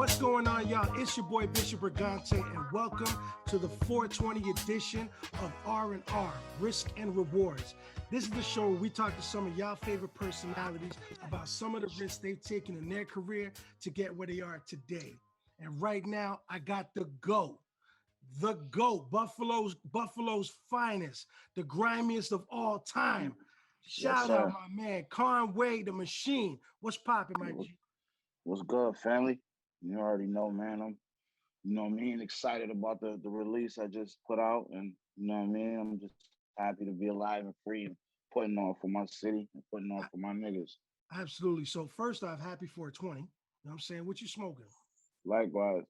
What's going on, y'all? It's your boy Bishop Brigante, and welcome to the 420 edition of R&R, Risk and Rewards. This is the show where we talk to some of y'all favorite personalities about some of the risks they've taken in their career to get where they are today. And right now, I got the GOAT, Buffalo's finest, the grimiest of all time. Shout out my man, Conway the Machine. What's poppin', my G? What's good, family? You already know, man. I'm, excited about the release I just put out, and I'm just happy to be alive and free and putting on for my city and putting on for my niggas. Absolutely. So first off, happy 420. You know what I'm saying? What you smoking? Likewise,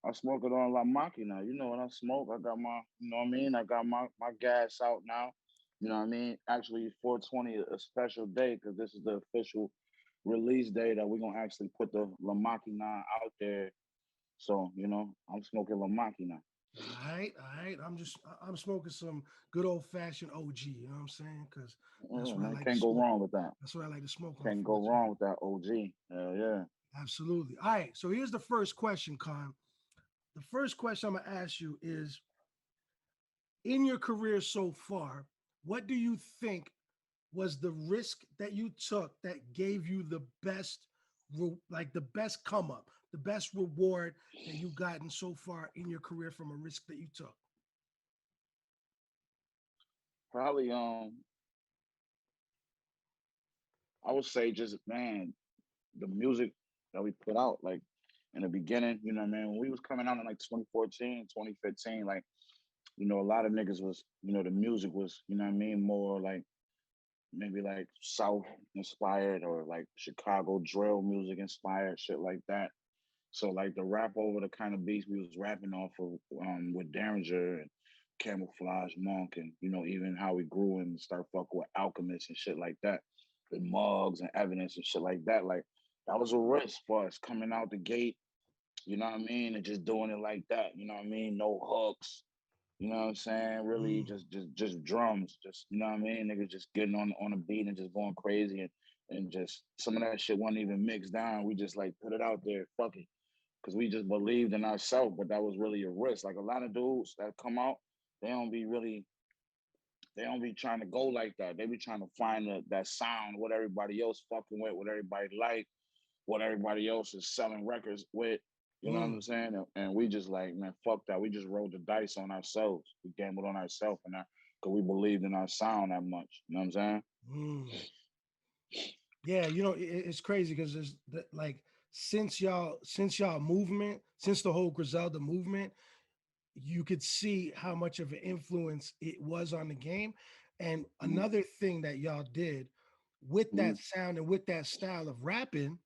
I smoke it on La Machina. You know what I smoke? I got my, I got my gas out now. Actually, 420 a special day because this is the official release day that we're gonna actually put the La Machina out there. So, I'm smoking La Machina. All right. I'm smoking some good old fashioned OG. You know what I'm saying? Because that's what I like. Can't go wrong with that. That's what I like to smoke. Can't go wrong with that OG. Hell yeah. Absolutely. All right. So here's the first question, Con. The first question I'm gonna ask you is: in your career so far, what do you think was the risk that you took that gave you the best, the best come up, the best reward that you've gotten so far in your career from a risk that you took? Probably I would say just man, the music that we put out, like in the beginning, when we was coming out in like 2014, 2015, like, a lot of niggas was, the music was, more like maybe like South inspired or like Chicago drill music inspired, shit like that. So like the rap over the kind of beats we was rapping off of with Derringer and Camouflage Monk and even how we grew and start fucking with Alchemist and shit like that, with mugs and evidence and shit like that. Like that was a risk for us coming out the gate, and just doing it like that, no hooks, you know what I'm saying? Really just drums, just niggas just getting on a beat and just going crazy and just some of that shit wasn't even mixed down. We just like put it out there, fuck it. Cause we just believed in ourselves, but that was really a risk. Like a lot of dudes that come out, they don't be trying to go like that. They be trying to find that sound, what everybody else fucking with, what everybody like, what everybody else is selling records with. You know what I'm saying? And we just like, man, fuck that. We just rolled the dice on ourselves. We gambled on ourselves and that because we believed in our sound that much. You know what I'm saying? Yeah, it's crazy because there's like since y'all movement, since the whole Griselda movement, you could see how much of an influence it was on the game. And another thing that y'all did with that sound and with that style of rapping,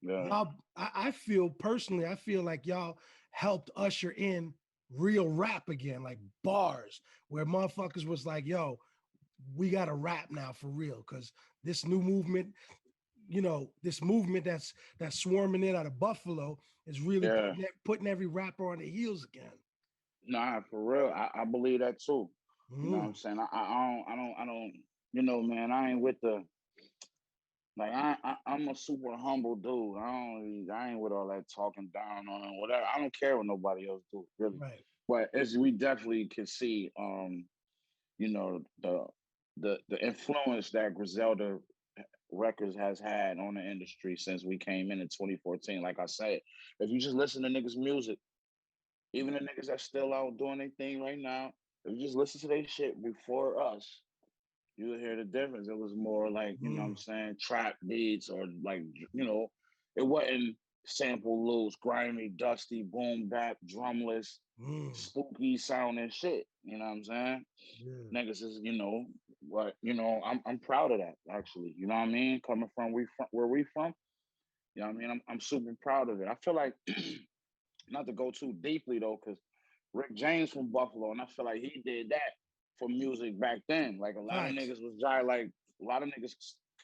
y'all, I feel personally, I feel like y'all helped usher in real rap again, like bars, where motherfuckers was like, yo, we got to rap now for real. Cause this new movement, this movement that's swarming in out of Buffalo is really putting every rapper on their heels again. Nah, for real. I believe that too. You know what I'm saying? I don't, man, I ain't with the, like, I'm a super humble dude. I ain't with all that talking down on whatever. I don't care what nobody else do, really. Right. But as we definitely can see, the influence that Griselda Records has had on the industry since we came in 2014. Like I said, if you just listen to niggas' music, even the niggas that's still out doing their thing right now, if you just listen to their shit before us, you would hear the difference. It was more like, you know what I'm saying, trap beats or like, it wasn't sample loose, grimy, dusty, boom bap, drumless, spooky sounding shit. You know what I'm saying? Yeah. Niggas is, I'm proud of that actually. You know what I mean? Coming from where we from, you know what I mean? I'm super proud of it. I feel like not to go too deeply though, because Rick James from Buffalo, and I feel like he did that for music back then. Like a lot of niggas was like a lot of niggas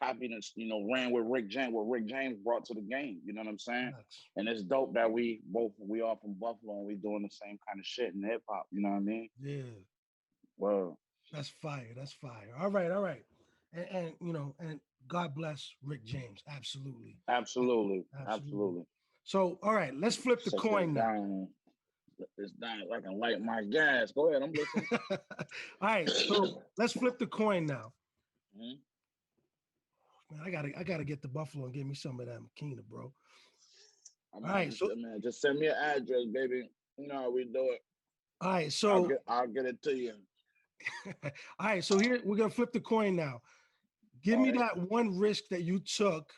copied and ran with Rick James, what Rick James brought to the game. You know what I'm saying? And it's dope that we all from Buffalo and we doing the same kind of shit in hip hop. You know what I mean? Yeah. Well, that's fire. That's fire. All right. And and God bless Rick James. Absolutely. Absolutely. So, all right, let's flip the Set this coin now. down. Let this down so I can light my gas. Go ahead, I'm listening. All right, so let's flip the coin now. Mhm. Man, I gotta get the Buffalo and get me some of that Makina, bro. I All mean, right, so man, just send me an address, baby. You know how we do it. all right, I'll so get it to you. all right, so here we're gonna flip the coin now. Give All me right. that one risk that you took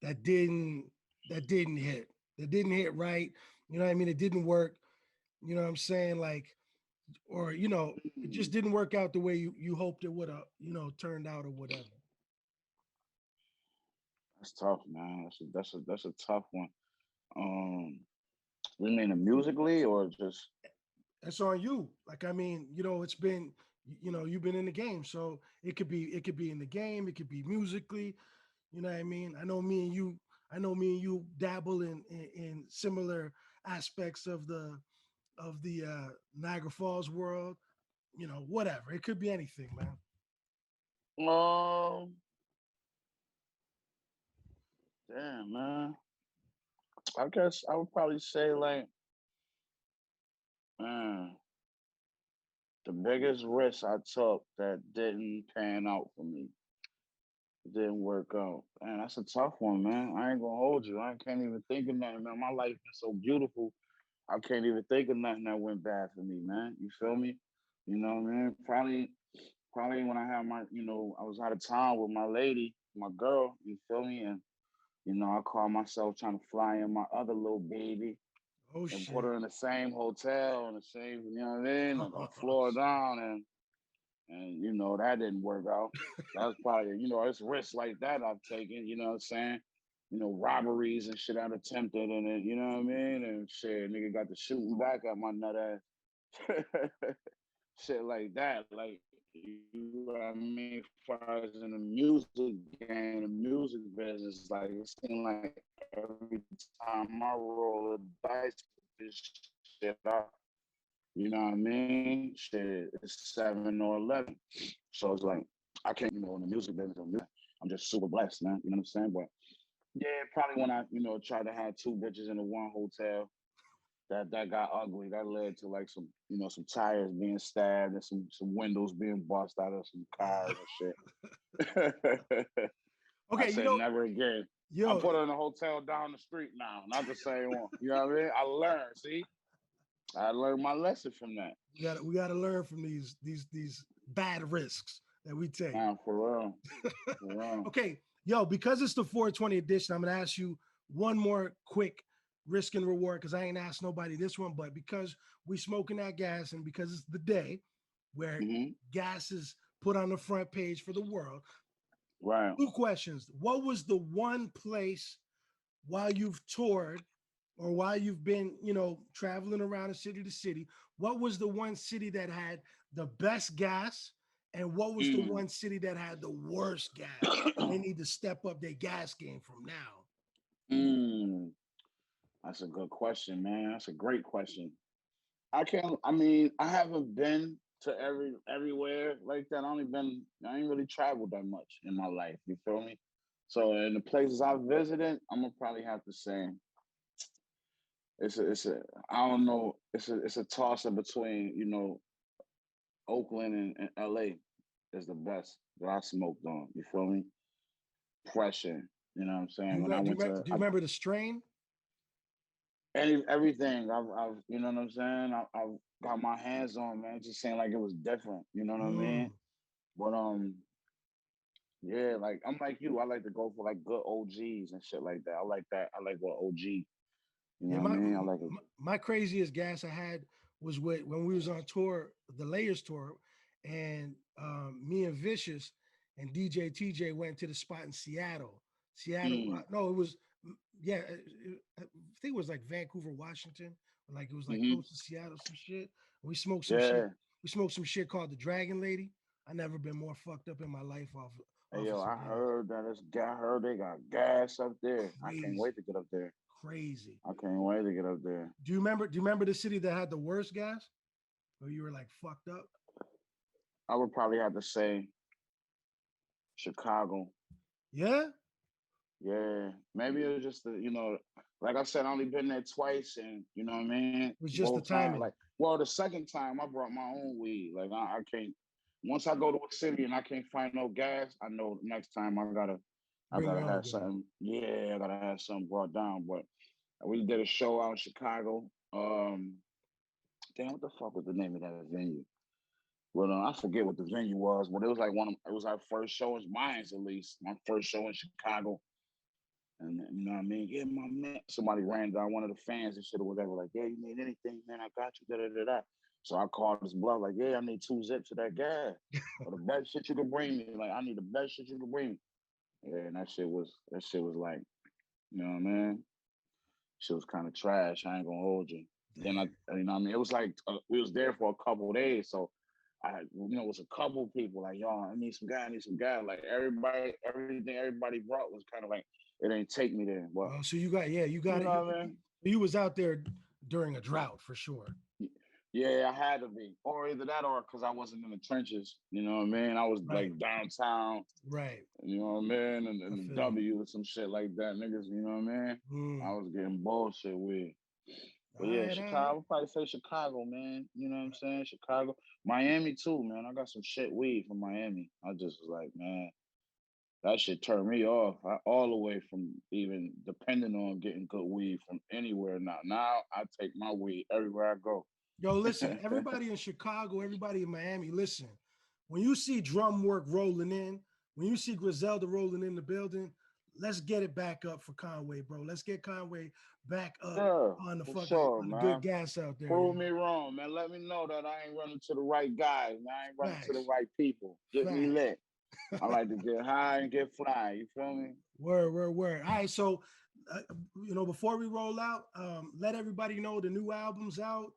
that didn't hit. That didn't hit right. You know what I mean? It didn't work. You know what I'm saying? Like, or it just Mm, didn't work out the way you hoped it would have, turned out or whatever. that's tough, man. That's a tough one. Um, we mean it musically or just That's on you. Like, I mean, it's been, you've been in the game. So it could be in the game, it could be musically, you know what I mean? I know me and you dabble in similar aspects of the Niagara Falls world, whatever. It could be anything, man. um damn man. I guess I would probably say like man, the biggest risk I took that didn't pan out for me. It didn't work out. Man, that's a tough one, man. I ain't gonna hold you. I can't even think of nothing, man. My life is so beautiful. I can't even think of nothing that went bad for me, man. You feel me? You know what I mean? Probably when I had my, I was out of town with my lady, my girl, you feel me? And, I caught myself trying to fly in my other little baby Oh and put shit. her in the same hotel in the same, you know what I mean? A floor down and that didn't work out. That's probably, it's risks like that I've taken, you know what I'm saying? Robberies and shit I've attempted and it, you know what I mean? And shit, nigga got to shooting back at my nut ass. Shit like that. Like you know what I mean, far as in the music game, the music business, like it seems like every time I roll a dice with this shit, you know what I mean? Shit, it's 7 or 11. So it's like I can't, in the music business, I'm just super blessed, man. You know what I'm saying? But yeah, probably when I, tried to have two bitches in the one hotel, that got ugly. That led to like some, some tires being stabbed and some windows being bust out of some cars and shit. I Okay, said never again. I yo, put her in a hotel down the street now, not the same one. You know what I mean? I learned. See, I learned my lesson from that. we gotta learn from these bad risks that we take. Nah, for real, for real. Okay, yo, because it's the 420 edition, I'm gonna ask you one more quick risk and reward because I ain't asked nobody this one, but because we smoking that gas and because it's the day where Hmm. gas is put on the front page for the world. Right. Two questions. What was the one place while you've toured or while you've been, traveling around the city to city, what was the one city that had the best gas? And what was the Mm. one city that had the worst gas? And they need to step up their gas game from now. mm. That's a good question, man. That's a great question. I can't. I mean, I haven't been to everywhere like that. I ain't really traveled that much in my life. You feel me? So in the places I've visited, I'm gonna probably have to say it's a I don't know. It's a toss up between Oakland and L.A. is the best that I smoked on. You feel me? Pressure. You know what I'm Do saying? you, When I do you, went to do you remember the strain? everything I've you know what I'm saying. I've got my hands on, man. It just seemed like it was different. You know what I Mm. mean? But yeah, like I'm like you. I like to go for like good OGs and shit like that. I like that. I like what OG. You know Yeah, what I mean? I like it. my craziest gas I had was when we was on tour, the Layers tour, and me and Vicious and DJ TJ went to the spot in Seattle. Seattle, Mm, no, it was yeah, I think it was like Vancouver, Washington, like it was like hmm. close to Seattle, some shit. We smoked some shit. Yeah. We smoked some shit called the Dragon Lady. I never been more fucked up in my life Hey, off of yo, some I gas. heard that it's got heard they got gas up there. I can't Crazy, wait to get up there. crazy. I can't wait to get up there. Do you remember the city that had the worst gas? Where you were like fucked up? I would probably have to say Chicago. Yeah. Yeah, maybe it was just the, like I said, I only been there twice, and you know what I mean. It was just the Both times, timing. like, well, the second time I brought my own weed. Like I can't. Once I go to a city and I can't find no gas, I know the next time I Bring gotta your own have gun. something. Yeah, I gotta have something brought down. But we did a show out in Chicago. Damn, what the fuck was the name of that venue? Well, I forget what the venue was, but it was like it was our first show, it's mine's at least, my first show in Chicago. And you know what I mean? Yeah, my man. Somebody ran down, one of the fans and shit or whatever, like, yeah, you need anything, man, I got you, da da da da. So I called his bluff, like, yeah, I need 2 zips of that gas. Or the best shit you can bring me. Like, I need the best shit you can bring me. Yeah, and that shit was like, you know what I mean? Shit was kind of trash. I ain't gonna hold you. Then you know what I mean? It was like we was there for a couple of days, so it was a couple people like, yo, I need some guy, I need some guy. Like everything everybody brought was kind of like, it ain't take me there. But Oh, so you got you it. know what I mean? You was out there during a drought for sure. Yeah, I had to be, or either that, or because I wasn't in the trenches. You know what I mean? I was Right. like downtown. Right. You know what I mean? And the feel you. W or some shit like that, niggas. You know what I mean? I was getting bullshit with. But yeah, All right. Chicago, I would probably say Chicago, man. You know what I'm saying? Chicago. Miami too, man. I got some shit weed from Miami. I just was like, man, that shit turned me off. All the way from even depending on getting good weed from anywhere now. Now I take my weed everywhere I go. Yo, listen, everybody in Chicago, everybody in Miami, listen. When you see drum work rolling in, when you see Griselda rolling in the building, let's get it back up for Conway, bro. Let's get Conway back up Yeah, on the for fucking sure, on the good man. gas out there. Prove me wrong, man. Let me know that I ain't running to the right guys. Man. I ain't running to the Facts. right people. Get me Facts. lit. I like to get high and get fly. You feel me? Word. All right, so before we roll out, let everybody know the new album's out.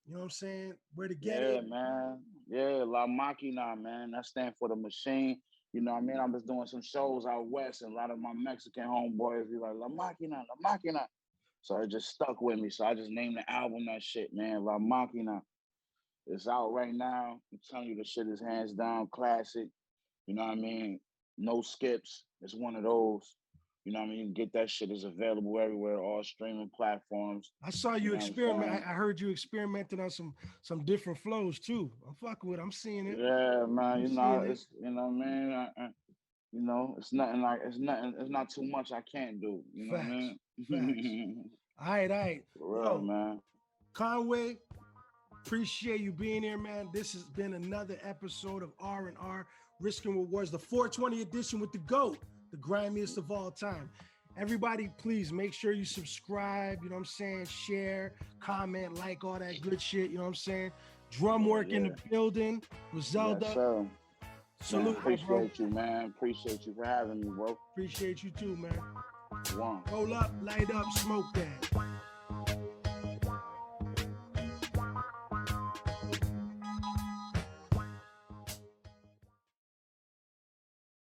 You know what I'm saying? Where to get Yeah, it. man. Yeah, La Máquina, man. That stands for the machine. You know what I mean? I was doing some shows out west, and a lot of my Mexican homeboys be like, La Máquina, La Máquina. So it just stuck with me. So I just named the album that shit, man. La Máquina. It's out right now. I'm telling you, the shit is hands down classic. You know what I mean? No skips. It's one of those. You know what I mean? You can get that shit. Is available everywhere, all streaming platforms. I saw You you know what I'm experiment. I saying? heard you experimenting on some different flows too. I'm fucking with it. I'm seeing it. Yeah, man. I'm You seeing know, it. it's you know what I mean. It's nothing like it's nothing. It's not too much I can't do. You know what Facts. I Facts. mean? All right. For real, Yo, man. Conway, appreciate you being here, man. This has been another episode of R&R Risk and Rewards, the 420 edition with the GOAT, the grimiest of all time. Everybody, please make sure you subscribe, you know what I'm saying? Share, comment, like, all that good shit, you know what I'm saying? Drum work in the building. Griselda. Yes, sir. Salute, Man, appreciate you, man. Appreciate you for having me, bro. Appreciate you too, man. One. Roll up, light up, smoke that.